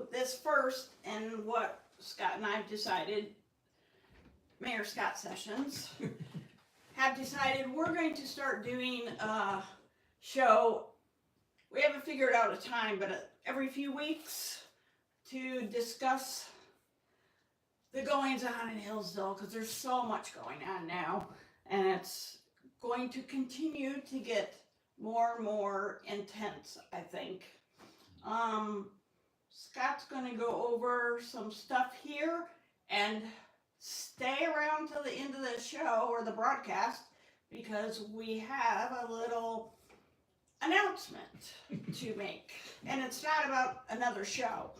do this first, and what Scott and I have decided, Mayor Scott Sessions, have decided we're going to start doing a show. We haven't figured out a time, but every few weeks to discuss the goings on in Hillsdale, because there's so much going on now, and it's going to continue to get more and more intense, I think. Scott's going to go over some stuff here, and stay around till the end of the show or the broadcast, because we have a little announcement to make. And it's not about another show.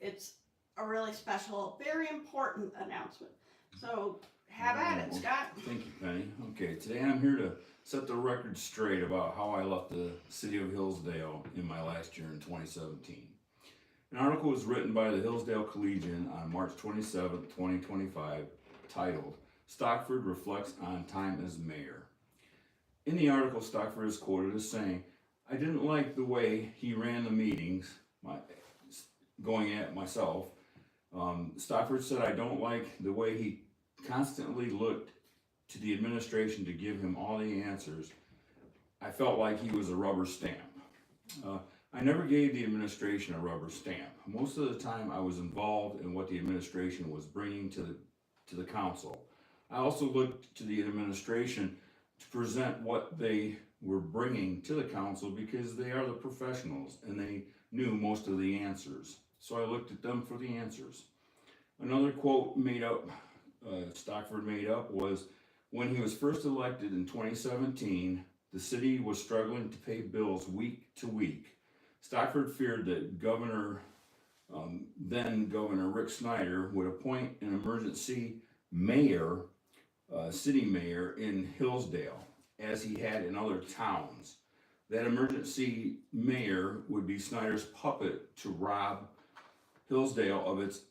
It's a really special, very important announcement. So have at it, Scott. Thank you, Penny. Okay, today I'm here to set the record straight about how I left the city of Hillsdale in my last year in 2017. An article was written by the Hillsdale Collegian on March 27, 2025, titled, "Stockford Reflects on Time as Mayor." In the article, Stockford is quoted as saying, "I didn't like the way he ran the meetings, going at myself. Stockford said, I don't like the way he constantly looked to the administration to give him all the answers. I felt like he was a rubber stamp. I never gave the administration a rubber stamp. Most of the time I was involved in what the administration was bringing to the council. I also looked to the administration to present what they were bringing to the council because they are the professionals and they knew most of the answers. So I looked at them for the answers." Another quote Stockford made up was, "When he was first elected in 2017, the city was struggling to pay bills week to week. Stockford feared that then Governor Rick Snyder would appoint an emergency mayor, city mayor in Hillsdale, as he had in other towns. That emergency mayor would be Snyder's puppet to rob Hillsdale of its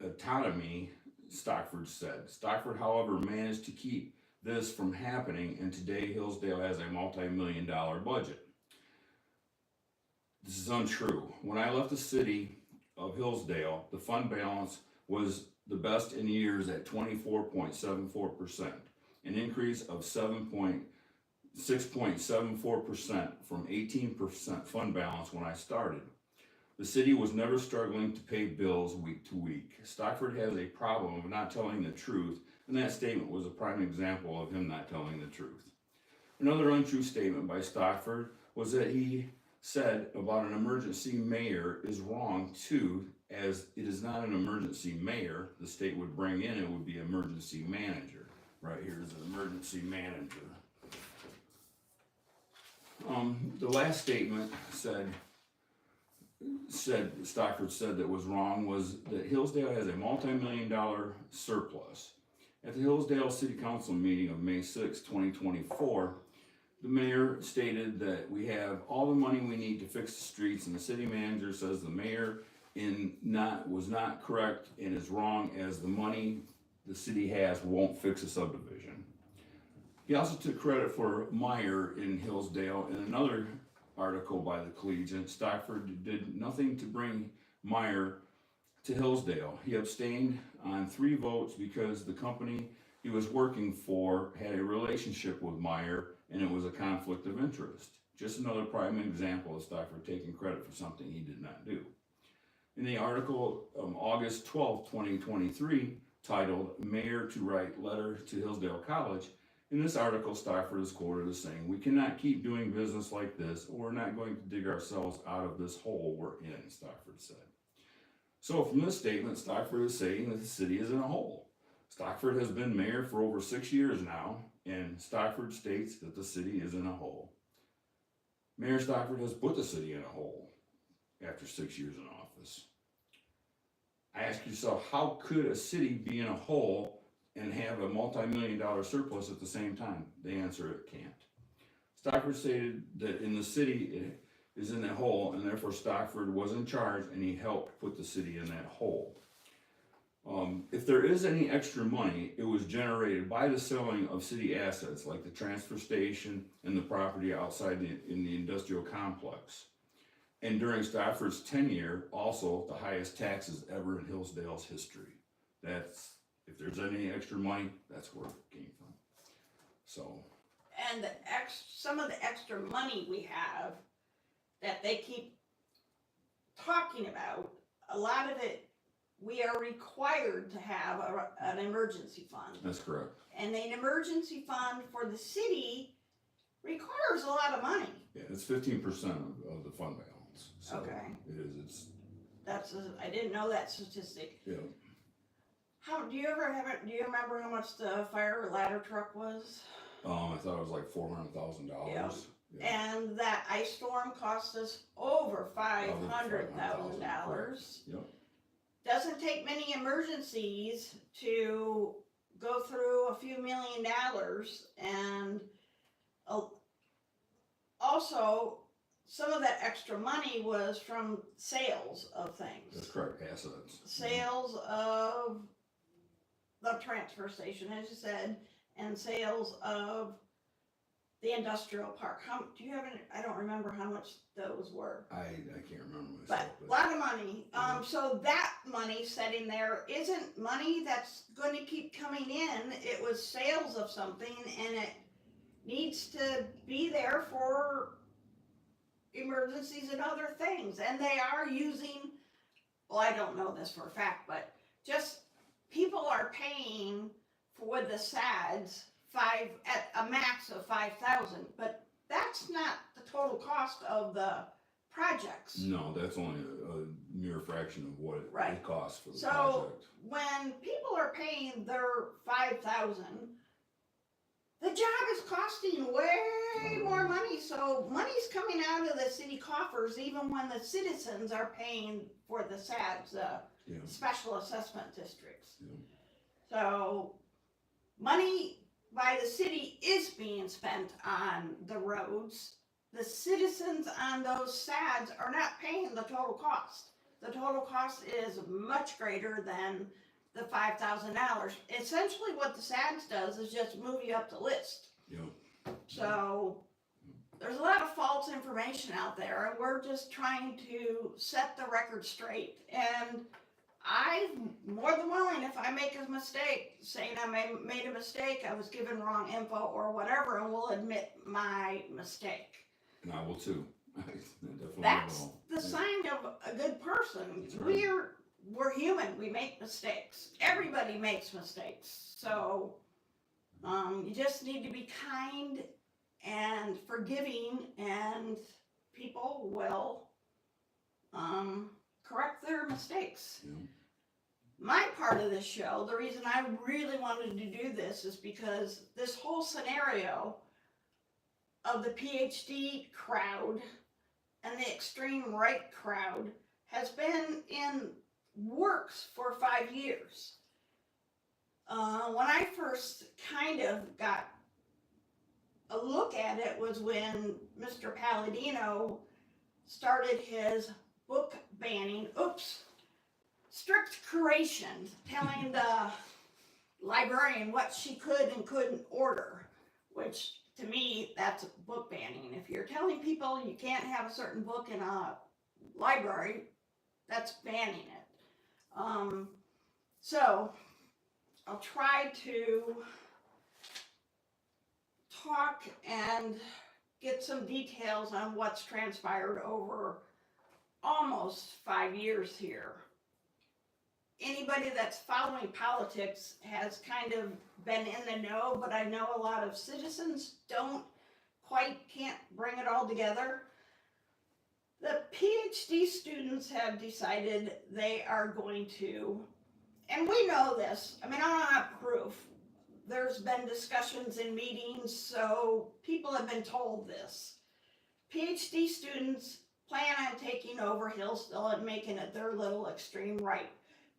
autonomy," Stockford said. Stockford, however, managed to keep this from happening, and today Hillsdale has a multi-million-dollar budget. This is untrue. When I left the city of Hillsdale, the fund balance was the best in years at 24.74%, an increase of 6.74% from 18% fund balance when I started. The city was never struggling to pay bills week to week. Stockford has a problem of not telling the truth, and that statement was a prime example of him not telling the truth. Another untrue statement by Stockford was that he said about an emergency mayor is wrong too, as it is not an emergency mayor the state would bring in, it would be emergency manager. Right here is an emergency manager. The last statement Stockford said that was wrong was that Hillsdale has a multi-million-dollar surplus. At the Hillsdale City Council meeting of May 6, 2024, the mayor stated that we have all the money we need to fix the streets, and the city manager says the mayor was not correct and is wrong, as the money the city has won't fix a subdivision. He also took credit for Meyer in Hillsdale. In another article by the Collegian, Stockford did nothing to bring Meyer to Hillsdale. He abstained on 3 votes because the company he was working for had a relationship with Meyer and it was a conflict of interest. Just another prime example of Stockford taking credit for something he did not do. In the article August 12, 2023, titled "Mayor to Write Letter to Hillsdale College," in this article, Stockford is quoted as saying, "We cannot keep doing business like this, or we're not going to dig ourselves out of this hole we're in," Stockford said. So from this statement, Stockford is saying that the city is in a hole. Stockford has been mayor for over 6 years now, and Stockford states that the city is in a hole. Mayor Stockford has put the city in a hole after 6 years in office. I ask yourself, how could a city be in a hole and have a multi-million-dollar surplus at the same time? The answer, it can't. Stockford stated that in the city it is in a hole, and therefore Stockford was in charge and he helped put the city in that hole. If there is any extra money, it was generated by the selling of city assets like the transfer station and the property outside in the industrial complex. And during Stafford's tenure, also the highest taxes ever in Hillsdale's history. That's, if there's any extra money, that's where it came from. So, And some of the extra money we have that they keep talking about, a lot of it, we are required to have an emergency fund. that's correct. And an emergency fund for the city requires a lot of money. Yeah, it's 15% of the fund balance. So Okay. It is, I didn't know that statistic. yeah. Do you remember how much the fire ladder truck was? I thought it was like $400,000. Yeah. Yeah. And that ice storm cost us over $500,000. Yep. Doesn't take many emergencies to go through a few $1 million, and also some of that extra money was from sales of things. That's correct, assets. Sales of the transfer station, as you said, and sales of the industrial park. I don't remember how much those were. I can't remember myself. But a lot of money. So that money sitting there isn't money that's going to keep coming in. It was sales of something, and it needs to be there for emergencies and other things. And they are using, well, I don't know this for a fact, but just people are paying for the SADs at a max of $5,000, but that's not the total cost of the projects. No, that's only a mere fraction of what it costs for the So project. when people are paying their $5,000, the job is costing way more money. So money's coming out of the city coffers, even when the citizens are paying for the SADs, special assessment districts. Yeah. So money by the city is being spent on the roads. The citizens on those SADs are not paying the total cost. The total cost is much greater than the $5,000. Essentially what the SADs does is just move you up the list. Yeah. So there's a lot of false information out there, and we're just trying to set the record straight. And I'm more than willing, if I make a mistake, saying I made a mistake, I was given wrong info or whatever, and will admit my mistake. And I will too. I definitely That's will. the sign of a good person. That's right. We're human. We make mistakes. Everybody makes mistakes. So you just need to be kind and forgiving, and people will correct their mistakes. Yeah. My part of this show, the reason I really wanted to do this is because this whole scenario of the PhD crowd and the extreme right crowd has been in works for 5 years. When I first kind of got a look at it was when Mr. Palladino started his book banning, strict curation, telling the librarian what she could and couldn't order, which to me, that's book banning. If you're telling people you can't have a certain book in a library, that's banning it. So I'll try to talk and get some details on what's transpired over almost 5 years here. Anybody that's following politics has kind of been in the know, but I know a lot of citizens can't bring it all together. The PhD students have decided they are going to, and we know this, I mean, I don't have proof. There's been discussions in meetings, so people have been told this. PhD students plan on taking over Hillsdale and making it their little extreme right.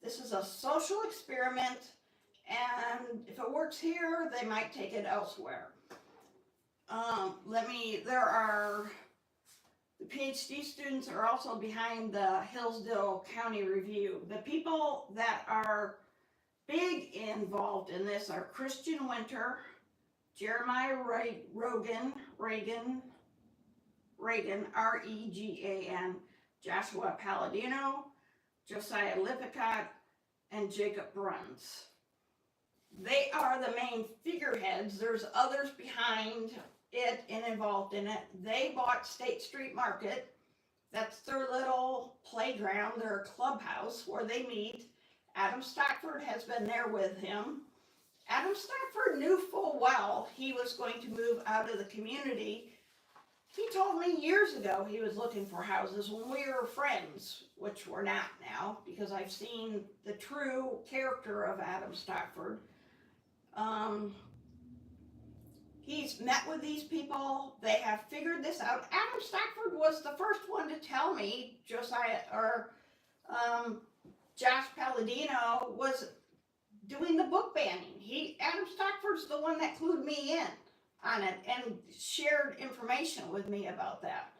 This is a social experiment, and if it works here, they might take it elsewhere. The PhD students are also behind the Hillsdale County Review. The people that are big involved in this are Christian Winter, Jeremiah Reagan, R-E-G-A-N, Joshua Palladino, Josiah Lippincott, and Jacob Bruns. They are the main figureheads. There's others behind it and involved in it. They bought State Street Market. That's their little playground, their clubhouse where they meet. Adam Stockford has been there with him. Adam Stockford knew full well he was going to move out of the community. He told me years ago he was looking for houses when we were friends, which we're not now, because I've seen the true character of Adam Stockford. He's met with these people. They have figured this out. Adam Stockford was the first one to tell me Josh Palladino was doing the book banning. Adam Stockford's the one that clued me in on it and shared information with me about that.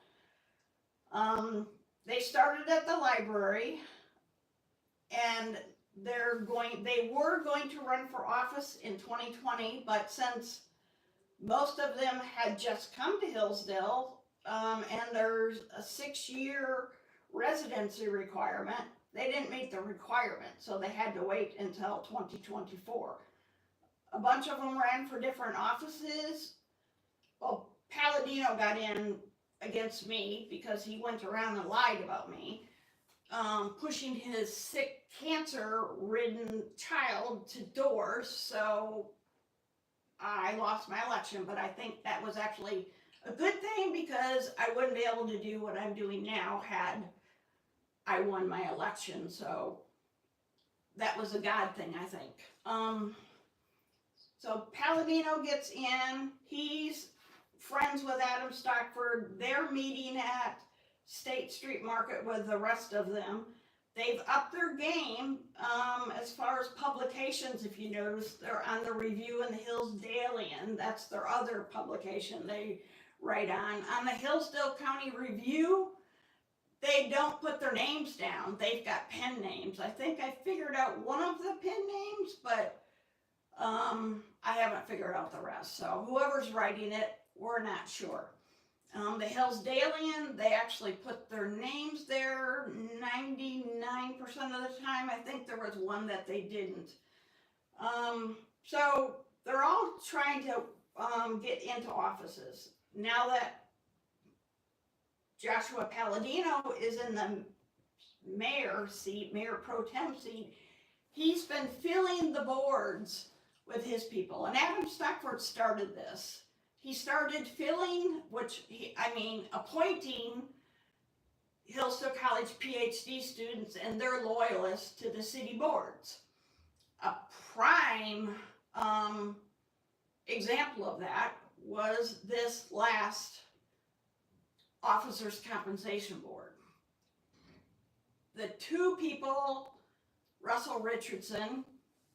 They started at the library, and they were going to run for office in 2020, but since most of them had just come to Hillsdale, and there's a 6-year residency requirement, they didn't meet the requirement, so they had to wait until 2024. A bunch of them ran for different offices. Well, Palladino got in against me because he went around and lied about me, pushing his sick, cancer-ridden child to doors, so I lost my election, but I think that was actually a good thing because I wouldn't be able to do what I'm doing now had I won my election, so that was a God thing, I think. So Palladino gets in. He's friends with Adam Stockford. They're meeting at State Street Market with the rest of them. They've upped their game as far as publications. If you notice, they're on the Review and the Hillsdalian. That's their other publication they write on. On the Hillsdale County Review, they don't put their names down. They've got pen names. I think I figured out one of the pen names, but I haven't figured out the rest. So whoever's writing it, we're not sure. The Hillsdalian, they actually put their names there 99% of the time. I think there was one that they didn't. So they're all trying to get into offices. Now that Joshua Palladino is in the mayor seat, mayor pro tem seat, he's been filling the boards with his people. And Adam Stockford started this. He started appointing Hillsdale College PhD students and their loyalists to the city boards. A prime example of that was this last Officers' Compensation Board. The two people, Russell Richardson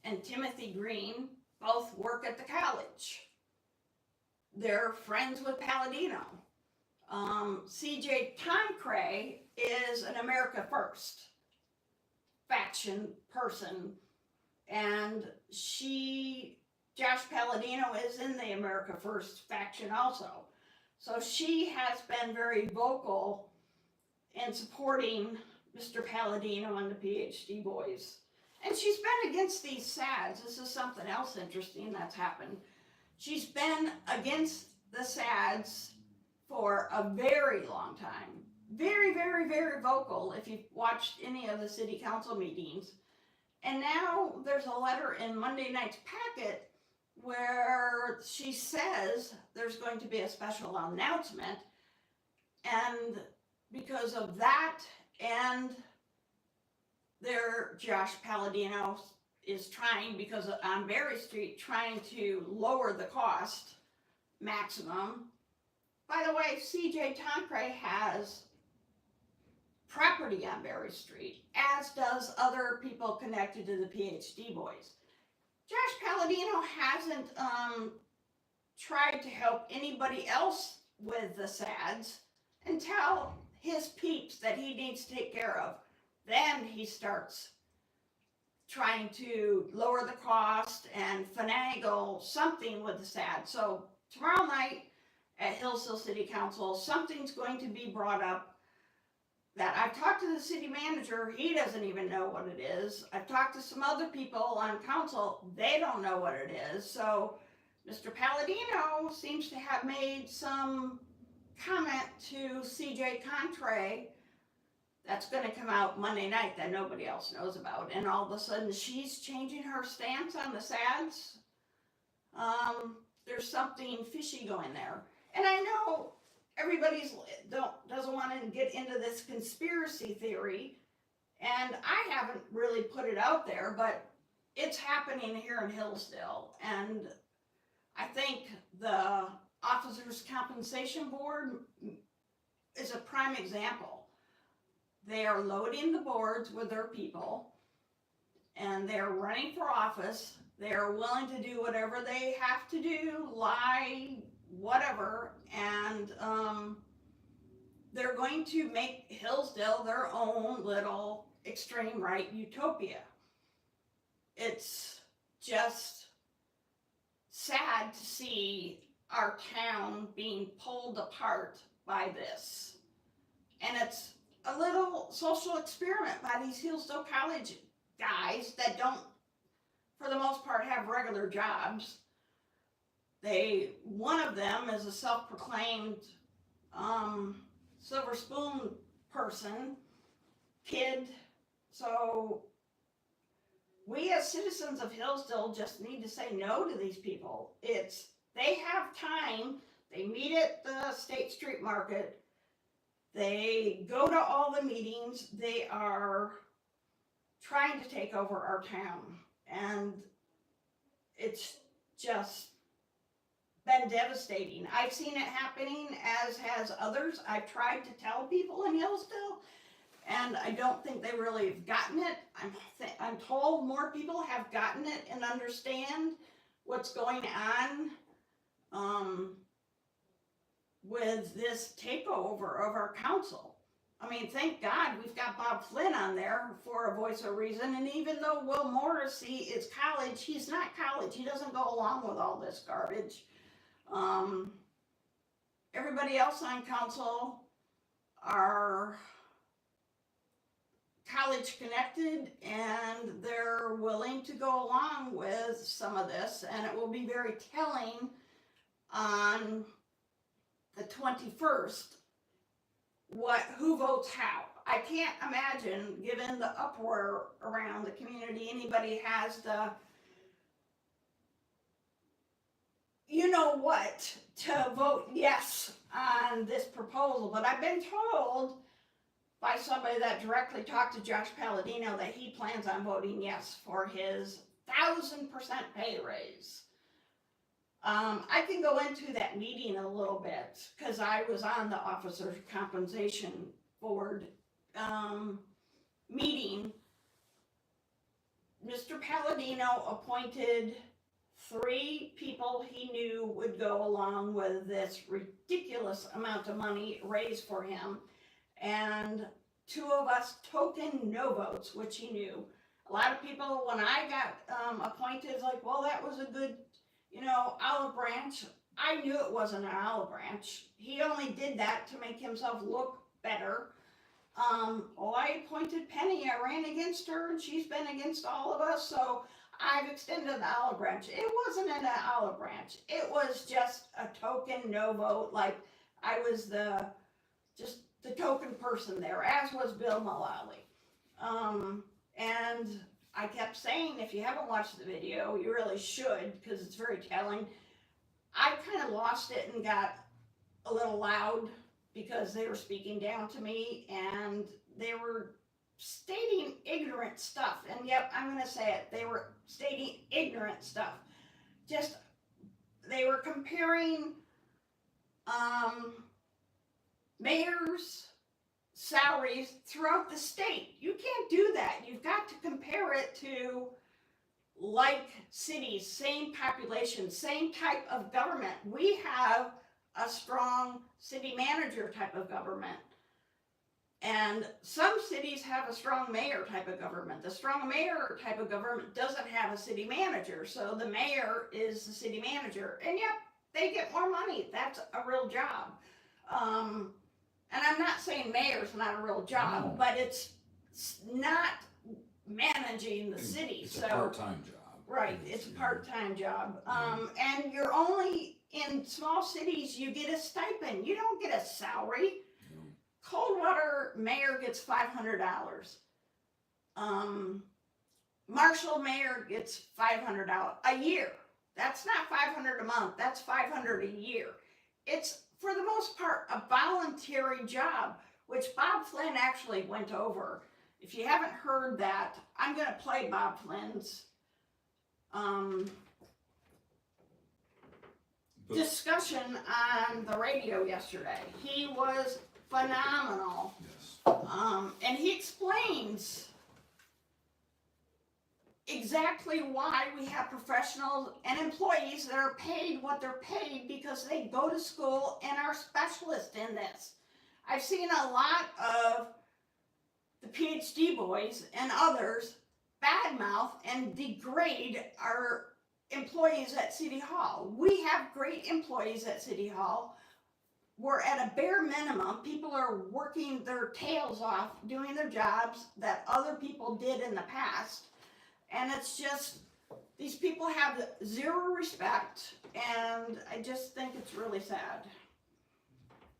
and Timothy Green, both work at the college. They're friends with Palladino. C.J. Tancre is an America First faction person, and Josh Palladino is in the America First faction also. So she has been very vocal in supporting Mr. Palladino and the PhD boys. And she's been against these SADs. This is something else interesting that's happened. She's been against the SADs for a very long time. Very, very, very vocal if you've watched any of the city council meetings. And now there's a letter in Monday night's packet where she says there's going to be a special announcement. And because of that, and Josh Palladino is trying, because on Berry Street, trying to lower the cost maximum. By the way, C.J. Tancre has property on Berry Street, as does other people connected to the PhD boys. Josh Palladino hasn't tried to help anybody else with the SADs until his peeps that he needs to take care of. Then he starts trying to lower the cost and finagle something with the SAD. So tomorrow night at Hillsdale City Council, something's going to be brought up that. I've talked to the city manager, he doesn't even know what it is. I've talked to some other people on council, they don't know what it is. So Mr. Palladino seems to have made some comment to CJ Contre that's going to come out Monday night that nobody else knows about, and all of a sudden she's changing her stance on the SADs. There's something fishy going there, and I know everybody's doesn't want to get into this conspiracy theory, and I haven't really put it out there, but it's happening here in Hillsdale, and I think the Officers Compensation Board is a prime example. They are loading the boards with their people, and they're running for office. They're willing to do whatever they have to do, lie, whatever, and they're going to make Hillsdale their own little extreme right utopia. It's just sad to see our town being pulled apart by this. And it's a little social experiment by these Hillsdale College guys that don't, for the most part, have regular jobs. One of them is a self-proclaimed silver spoon person, kid. So we as citizens of Hillsdale just need to say no to these people. They have time. They meet at the State Street Market. They go to all the meetings. They are trying to take over our town. And it's just been devastating. I've seen it happening, as has others. I've tried to tell people in Hillsdale, and I don't think they really have gotten it. I'm told more people have gotten it and understand what's going on with this takeover of our council. I mean, thank God we've got Bob Flynn on there for a voice of reason, and even though Will Morrissey is college, he's not college. He doesn't go along with all this garbage. Everybody else on council are college connected, and they're willing to go along with some of this, and it will be very telling on the 21st who votes how. I can't imagine, given the uproar around the community, anybody has the what to vote yes on this proposal. But I've been told by somebody that directly talked to Josh Palladino that he plans on voting yes for his 1,000% pay raise. I can go into that meeting a little bit because I was on the Officers Compensation Board meeting. Mr. Palladino appointed 3 people he knew would go along with this ridiculous amount of money raised for him, and 2 of us token no votes, which he knew. A lot of people, when I got appointed, like, well, that was a good, olive branch. I knew it wasn't an olive branch. He only did that to make himself look better. I appointed Penny. I ran against her, and she's been against all of us, so I've extended the olive branch. It wasn't an olive branch. It was just a token no vote, like I was just the token person there, as was Bill Mullally. And I kept saying, if you haven't watched the video, you really should, because it's very telling. I kind of lost it and got a little loud because they were speaking down to me, and they were stating ignorant stuff. And yep, I'm going to say it. They were stating ignorant stuff. They were comparing mayors' salaries throughout the state. You can't do that. You've got to compare it to like cities, same population, same type of government. We have a strong city manager type of government. And some cities have a strong mayor type of government. The strong mayor type of government doesn't have a city manager, so the mayor is the city manager. And yep, they get more money. That's a real job. And I'm not saying mayor's not a real job, No. but it's not managing the city. It's So a part-time job. right, it's a part-time job. And you're only in small cities. You get a stipend. You don't get a salary. You know, Coldwater mayor gets $500. Marshall mayor gets $500 a year. That's not $500 a month. That's $500 a year. It's for the most part a voluntary job, which Bob Flynn actually went over. If you haven't heard that, I'm going to play Bob Flynn's but- discussion on the radio yesterday. He was phenomenal. Yes. And he explains exactly why we have professionals and employees that are paid what they're paid because they go to school and are specialists in this. I've seen a lot of the PhD boys and others badmouth and degrade our employees at City Hall. We have great employees at City Hall. We're at a bare minimum. People are working their tails off doing their jobs that other people did in the past. And it's just, these people have zero respect, and I just think it's really sad.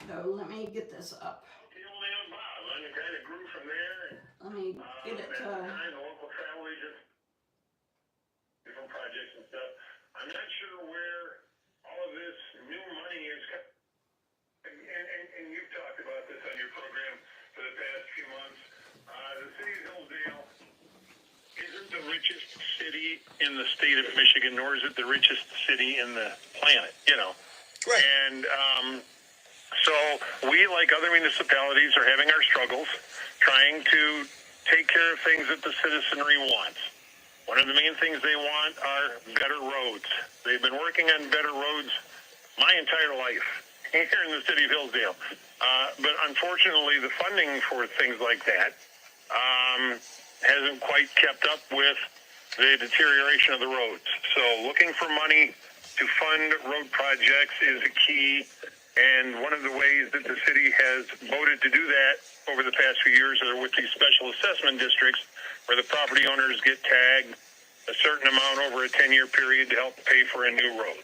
So let me get this up. You only on Bob, and it kind of grew from there. Let me get it At the to, time, the local travel agents, different projects and stuff. I'm not sure where all of this new money is coming. And you've talked about this on your program for the past few months. The city of Hillsdale isn't the richest city in the state of Michigan, nor is it the richest city in the planet, you know. Right. And so we, like other municipalities, are having our struggles trying to take care of things that the citizenry wants. One of the main things they want are better roads. They've been working on better roads my entire life here in the city of Hillsdale. But unfortunately, the funding for things like that hasn't quite kept up with the deterioration of the roads. So looking for money to fund road projects is a key. And one of the ways that the city has voted to do that over the past few years are with these special assessment districts where the property owners get tagged a certain amount over a 10-year period to help pay for a new road.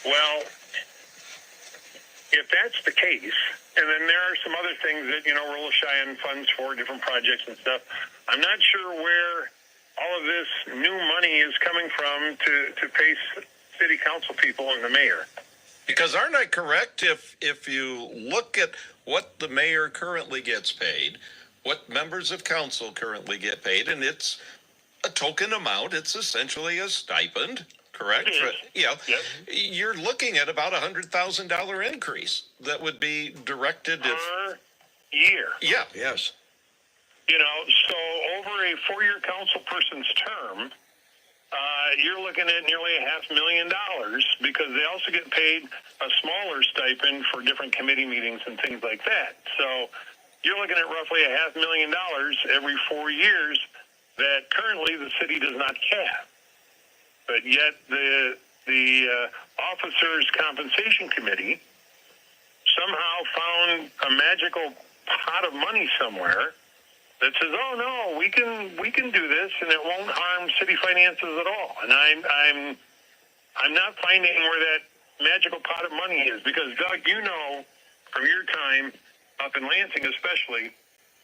Well, if that's the case, and then there are some other things that, you know, we're a little shy on funds for, different projects and stuff, I'm not sure where all of this new money is coming from to pay city council people and the mayor. Because aren't I correct if you look at what the mayor currently gets paid, what members of council currently get paid, and it's a token amount, it's essentially a stipend, correct? It is. Yeah. Yes. You're looking at about $100,000 increase that would be directed Per year. yeah. Yes. You know, so over a 4-year council person's term, you're looking at nearly $500,000 because they also get paid a smaller stipend for different committee meetings and things like that. So you're looking at roughly $500,000 every 4 years that currently the city does not have. But yet the officers' compensation committee somehow found a magical pot of money somewhere that says, "Oh no, we can do this, and it won't harm city finances at all." And I'm not finding where that magical pot of money is, because Doug, you know from your time up in Lansing especially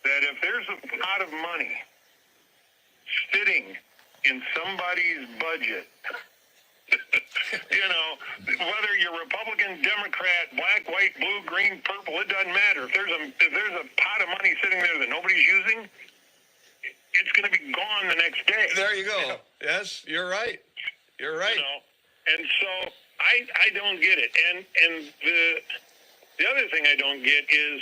that if there's a pot of money sitting in somebody's budget, you know, whether you're Republican, Democrat, black, white, blue, green, purple, it doesn't matter. If there's a pot of money sitting there that nobody's using, it's going to be gone the next day. There you go. Yes, you're right. You're right. You know, and so I don't get it. And the other thing I don't get is,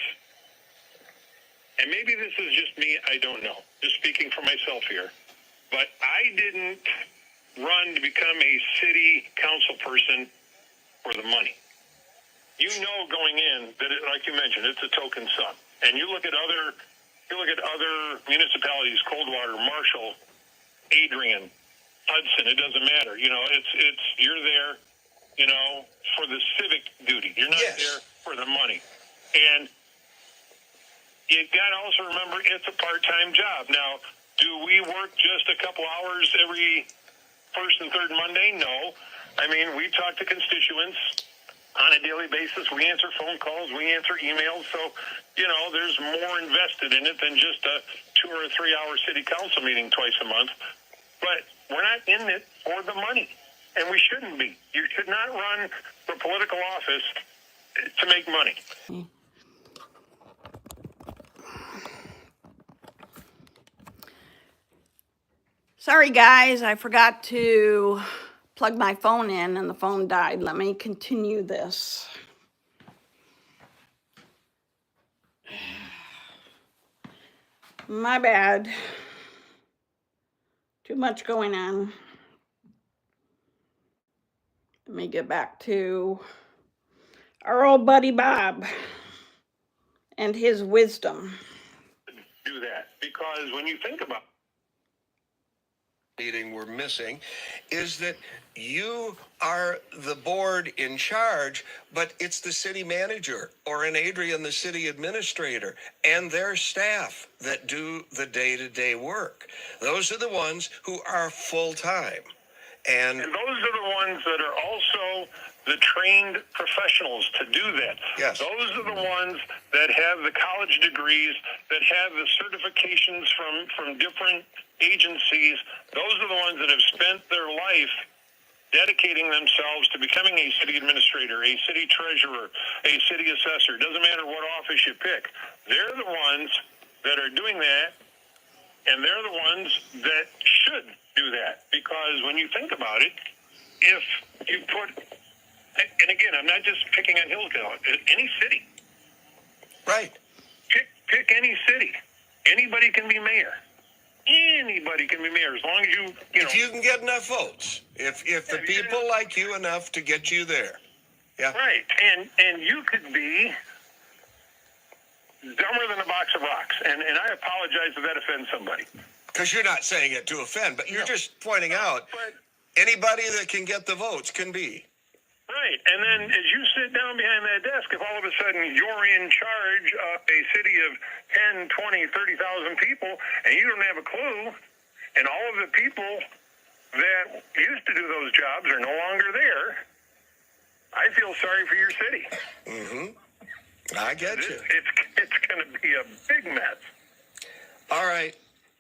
and maybe this is just me, I don't know, just speaking for myself here, but I didn't run to become a city council person for the money. You know, going in that, like you mentioned, it's a token sum. And you look at other municipalities, Coldwater, Marshall, Adrian, Hudson, it doesn't matter. You know, it's you're there, you know, for the civic duty. You're not Yes. there for the money. And you got to also remember it's a part-time job. Now, do we work just a couple hours every first and third Monday? No. I mean, we talk to constituents on a daily basis. We answer phone calls. We answer emails. So, you know, there's more invested in it than just a 2 or 3 hour city council meeting twice a month. But we're not in it for the money, and we shouldn't be. You should not run for political office to make money. Sorry guys, I forgot to plug my phone in and the phone died. Let me continue this. My bad. Too much going on. Let me get back to our old buddy Bob and his wisdom. Do that, because when you think about meeting we're missing is that you are the board in charge, but it's the city manager or an Adrian, the city administrator, and their staff that do the day-to-day work. Those are the ones who are full-time. And those are the ones that are also the trained professionals to do that. Yes. Those are the ones that have the college degrees, that have the certifications from different agencies. Those are the ones that have spent their life dedicating themselves to becoming a city administrator, a city treasurer, a city assessor. Doesn't matter what office you pick. They're the ones that are doing that, and they're the ones that should do that. Because when you think about it, if you put, and again, I'm not just picking on Hillsdale, any city. right. Pick any city. Anybody can be mayor. Anybody can be mayor as long as you know. If you can get enough votes, if the people like you enough to get you there. Yeah. Right. And you could be dumber than a box of rocks. And I apologize if that offends somebody. Because you're not saying it to offend, but you're just pointing out But anybody that can get the votes can be. right. And then as you sit down behind that desk, if all of a sudden you're in charge of a city of 10, 20, 30,000 people and you don't have a clue, and all of the people that used to do those jobs are no longer there, I feel sorry for your city. Mm-hmm. I get you. It's going to be a big mess. All right.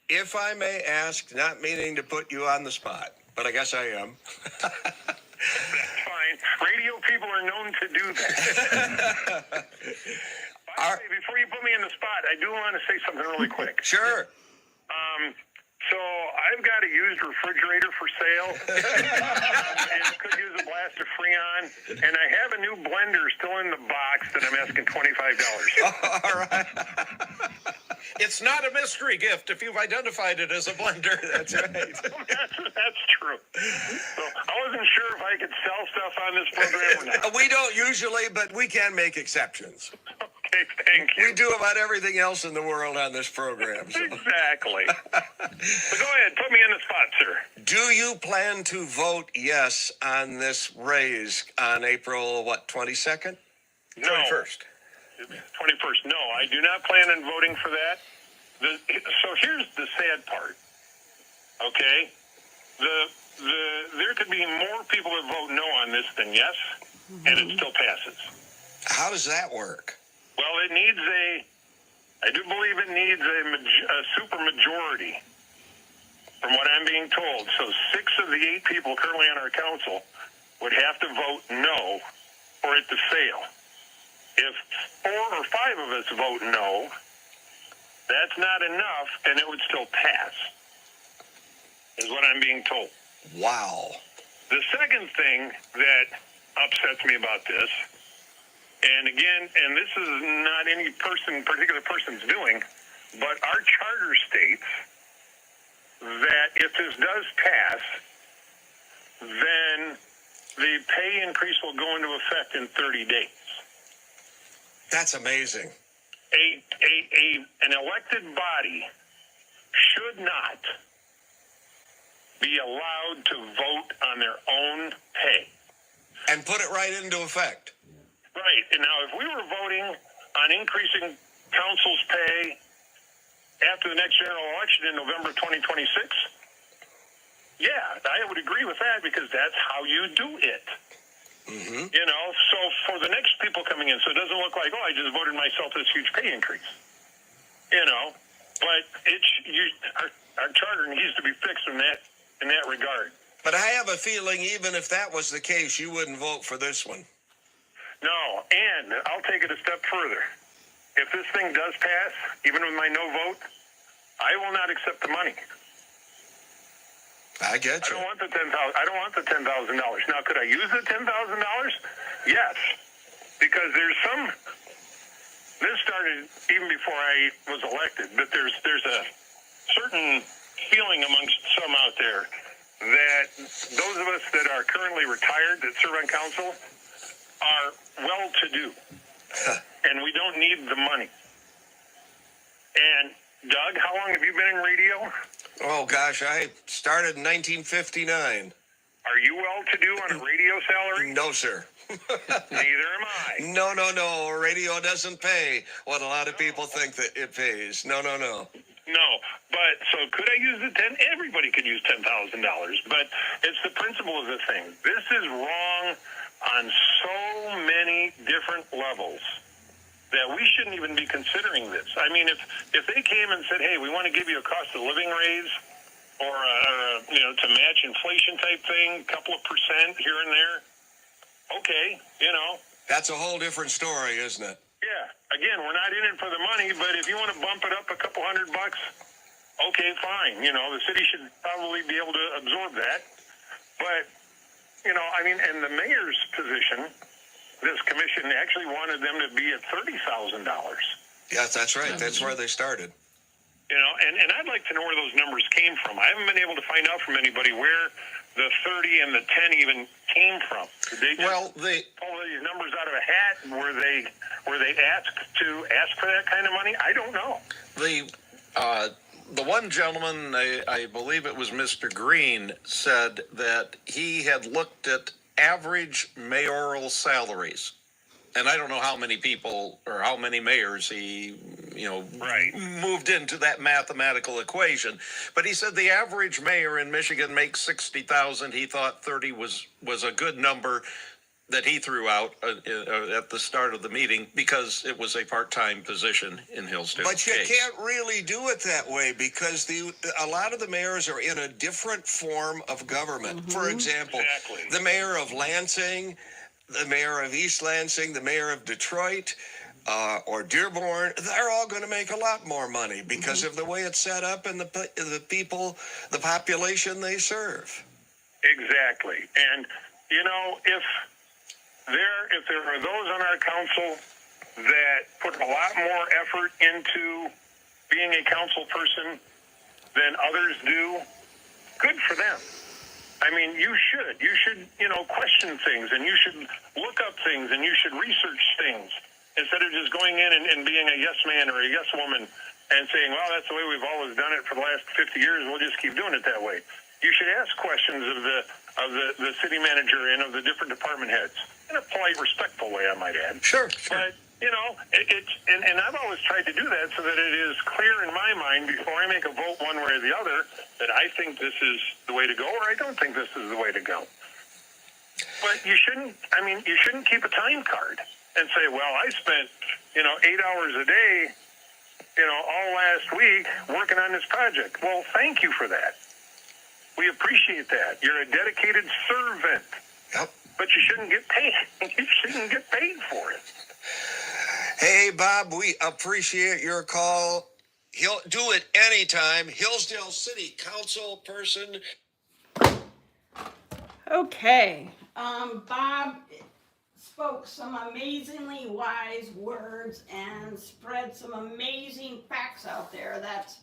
If I may ask, not meaning to put you on the spot, but I guess I am. That's fine. Radio people are known to do that. By the way, before you put me in the spot, I do want to say something really quick. Sure. So I've got a used refrigerator for sale, and could use a blast of Freon, and I have a new blender still in the box that I'm asking $25. All right. It's not a mystery gift if you've identified it as a blender. That's right. That's true. So I wasn't sure if I could sell stuff on this program or not. We don't usually, but we can make exceptions. Okay, thank you. We do about everything else in the world on this program. So. Exactly. So go ahead, put me in the spot, sir. Do you plan to vote yes on this raise on April, 22nd? No. 21st. 21st. No, I do not plan on voting for that. So here's the sad part. Okay? There could be more people that vote no on this than yes, and it still passes. How does that work? Well, I do believe it needs a super majority, from what I'm being told. So 6 of the 8 people currently on our council would have to vote no for it to fail. If 4 or 5 of us vote no, that's not enough, and it would still pass, is what I'm being told. Wow. The second thing that upsets me about this, and again, and this is not any particular person's doing, but our charter states that if this does pass, then the pay increase will go into effect in 30 days. That's amazing. An elected body should not be allowed to vote on their own pay. And put it right into effect. Right. And now, if we were voting on increasing council's pay after the next general election in November 2026? Yeah, I would agree with that because that's how you do it. Mm-hmm. You know, so for the next people coming in, so it doesn't look like, oh, I just voted myself this huge pay increase. You know, but our charter needs to be fixed in that regard. But I have a feeling even if that was the case, you wouldn't vote for this one. No, and I'll take it a step further. If this thing does pass, even with my no vote, I will not accept the money. I get I you. don't want the $10,000. I don't want the $10,000. Now, could I use the $10,000? Yes, because there's some. This started even before I was elected, but there's a certain feeling amongst some out there that those of us that are currently retired that serve on council are well-to-do, and we don't need the money. And Doug, how long have you been in radio? Oh, gosh, I started in 1959. Are you well-to-do on a radio salary? No, sir. Neither am I. No. Radio doesn't pay what a lot of people think that it pays. No. No, but so could I use the 10? Everybody could use $10,000, but it's the principle of the thing. This is wrong on so many different levels that we shouldn't even be considering this. I mean, if they came and said, hey, we want to give you a cost of living raise or to match inflation type thing, a couple of percent here and there, okay, That's a whole different story, isn't it? Yeah. Again, we're not in it for the money, but if you want to bump it up a couple $100, okay, fine. The city should probably be able to absorb that. But, and the mayor's position, this commission actually wanted them to be at $30,000. Yes, that's right. That's where they started. And I'd like to know where those numbers came from. I haven't been able to find out from anybody where the 30 and the 10 even came from. Did they just pull these numbers out of a hat? Were they asked for that kind of money? I don't know. The one gentleman, I believe it was Mr. Green, said that he had looked at average mayoral salaries. And I don't know how many people or how many mayors he, moved into that mathematical equation. But he said the average mayor in Michigan makes $60,000. He thought 30 was a good number that he threw out at the start of the meeting because it was a part-time position in Hillsdale. But you can't really do it that way because a lot of the mayors are in a different form of government. Mm-hmm. For example, the mayor of Lansing, the mayor of East Lansing, the mayor of Detroit, or Dearborn, they're all going to make a lot more money because of the way it's set up and the people, the population they serve. Exactly. And, if there are those on our council that put a lot more effort into being a council person than others do, good for them. I mean, you should, question things, and you should look up things, and you should research things instead of just going in and being a yes man or a yes woman and saying, well, that's the way we've always done it for the last 50 years. We'll just keep doing it that way. You should ask questions of the city manager and of the different department heads in a polite, respectful way, I might add. Sure. But, and I've always tried to do that so that it is clear in my mind before I make a vote one way or the other that I think this is the way to go or I don't think this is the way to go. But you shouldn't keep a time card and say, well, I spent, 8 hours a day, all last week working on this project. Well, thank you for that. We appreciate that. You're a dedicated servant. Yep. But you shouldn't get paid. You shouldn't get paid for it. Hey, Bob, we appreciate your call. He'll do it anytime. Hillsdale City Council person. Okay. Bob spoke some amazingly wise words and spread some amazing facts out there that's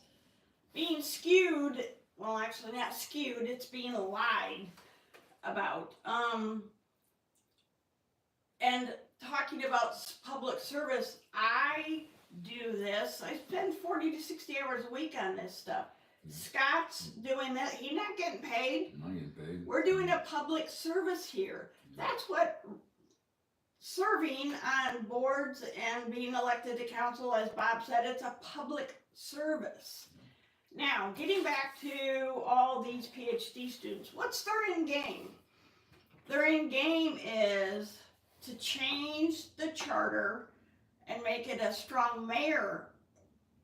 being skewed. Well, actually not skewed, it's being lied about. And talking about public service, I do this. I spend 40 to 60 hours a week on this stuff. Scott's doing that. He's not getting paid. Not getting paid. We're doing a public service here. That's what serving on boards and being elected to council, as Bob said, it's a public service. Now, getting back to all these PhD students, what's their end game? Their end game is to change the charter and make it a strong mayor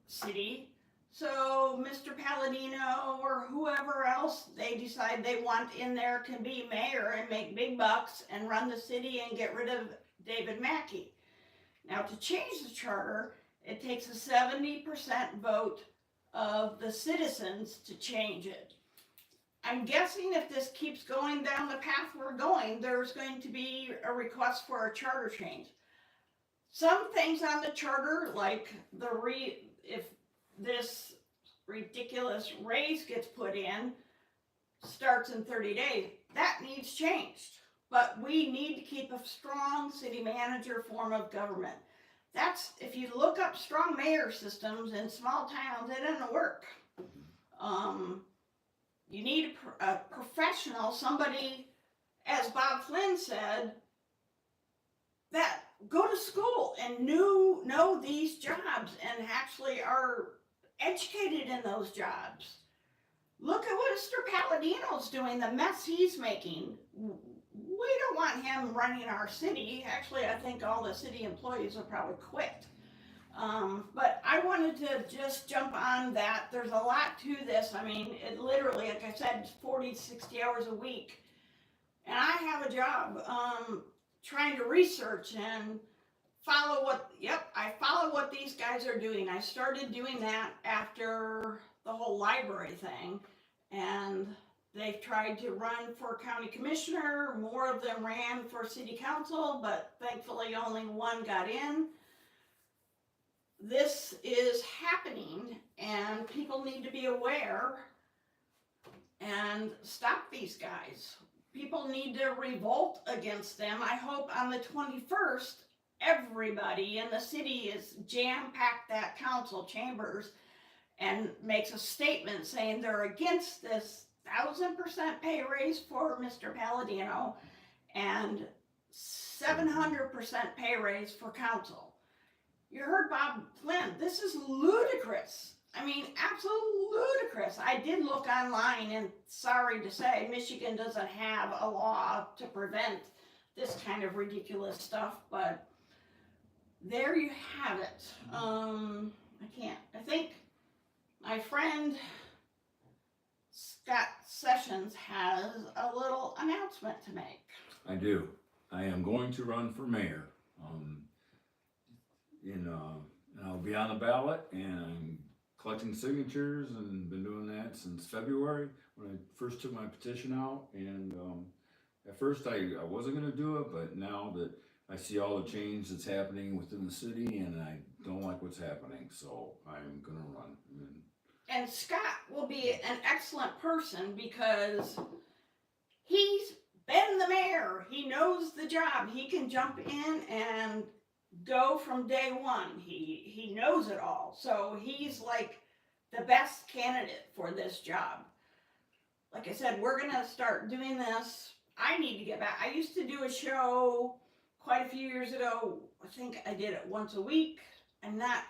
city. So Mr. Palladino or whoever else they decide they want in there can be mayor and make big bucks and run the city and get rid of David Mackey. Now, to change the charter, it takes a 70% vote of the citizens to change it. I'm guessing if this keeps going down the path we're going, there's going to be a request for a charter change. Some things on the charter, like if this ridiculous raise gets put in, starts in 30 days, that needs changed. But we need to keep a strong city manager form of government. That's, if you look up strong mayor systems in small towns, it doesn't work. You need a professional, somebody, as Bob Flynn said, that go to school and know these jobs and actually are educated in those jobs. Look at what Mr. Palladino's doing, the mess he's making. We don't want him running our city. Actually, I think all the city employees will probably quit. But I wanted to just jump on that. There's a lot to this. I mean, it literally, like I said, 40, 60 hours a week. And I have a job trying to research and follow I follow what these guys are doing. I started doing that after the whole library thing. And they've tried to run for county commissioner. More of them ran for city council, but thankfully only one got in. This is happening, and people need to be aware and stop these guys. People need to revolt against them. I hope on the 21st, everybody in the city is jam-packed that council chambers and makes a statement saying they're against this 1,000% pay raise for Mr. Palladino and 700% pay raise for council. You heard Bob Flynn. This is ludicrous. I mean, absolutely ludicrous. I did look online, and sorry to say, Michigan doesn't have a law to prevent this kind of ridiculous stuff, but there you have it. I think my friend Scott Sessions has a little announcement to make. I do. I am going to run for mayor. And I'll be on the ballot, and I'm collecting signatures and been doing that since February when I first took my petition out. And at first I wasn't going to do it, but now that I see all the change that's happening within the city, and I don't like what's happening, so I'm going to run. And Scott will be an excellent person because he's been the mayor. He knows the job. He can jump in and go from day one. He knows it all. So he's like the best candidate for this job. Like I said, we're going to start doing this. I need to get back. I used to do a show quite a few years ago. I think I did it once a week. I'm not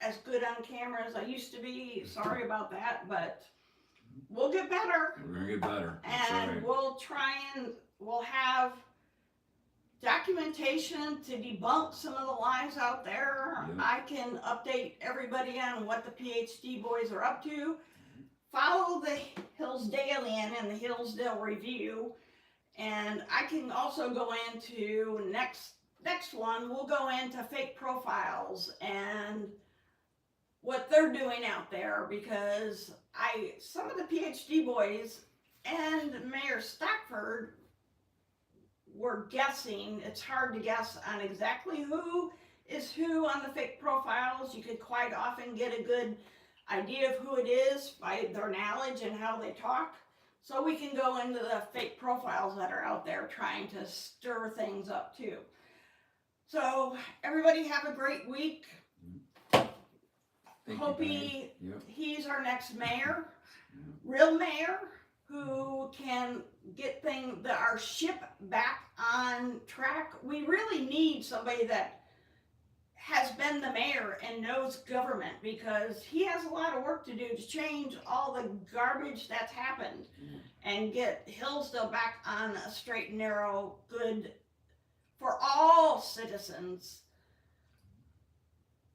as good on camera as I used to be. Sorry about that, but we'll get better. We're going to get better. And we'll have documentation to debunk some of the lies out there. Yep. I can update everybody on what the PhD boys are up to. Follow the Hillsdalian and the Hillsdale Review. And I can also go into next one, we'll go into fake profiles and what they're doing out there, because some of the PhD boys and Mayor Stockford were guessing. It's hard to guess on exactly who is who on the fake profiles. You could quite often get a good idea of who it is by their knowledge and how they talk. So we can go into the fake profiles that are out there trying to stir things up too. So everybody have a great week. Thank Hope you, Patty. Yep. he's our next mayor, real mayor, who can get our ship back on track. We really need somebody that has been the mayor and knows government, because he has a lot of work to do to change all the garbage that's happened and get Hillsdale back on a straight and narrow, good for all citizens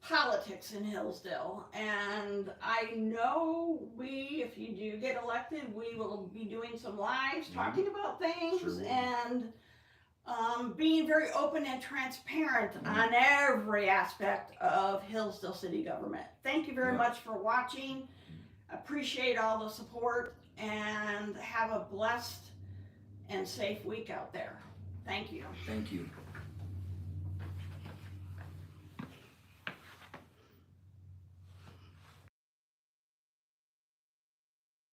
politics in Hillsdale. And I know if you do get elected, we will be doing some lives talking about things. Sure will. And being very open and transparent on every aspect of Hillsdale city government. Thank you very much for watching. Appreciate all the support, and have a blessed and safe week out there. Thank you. Thank you.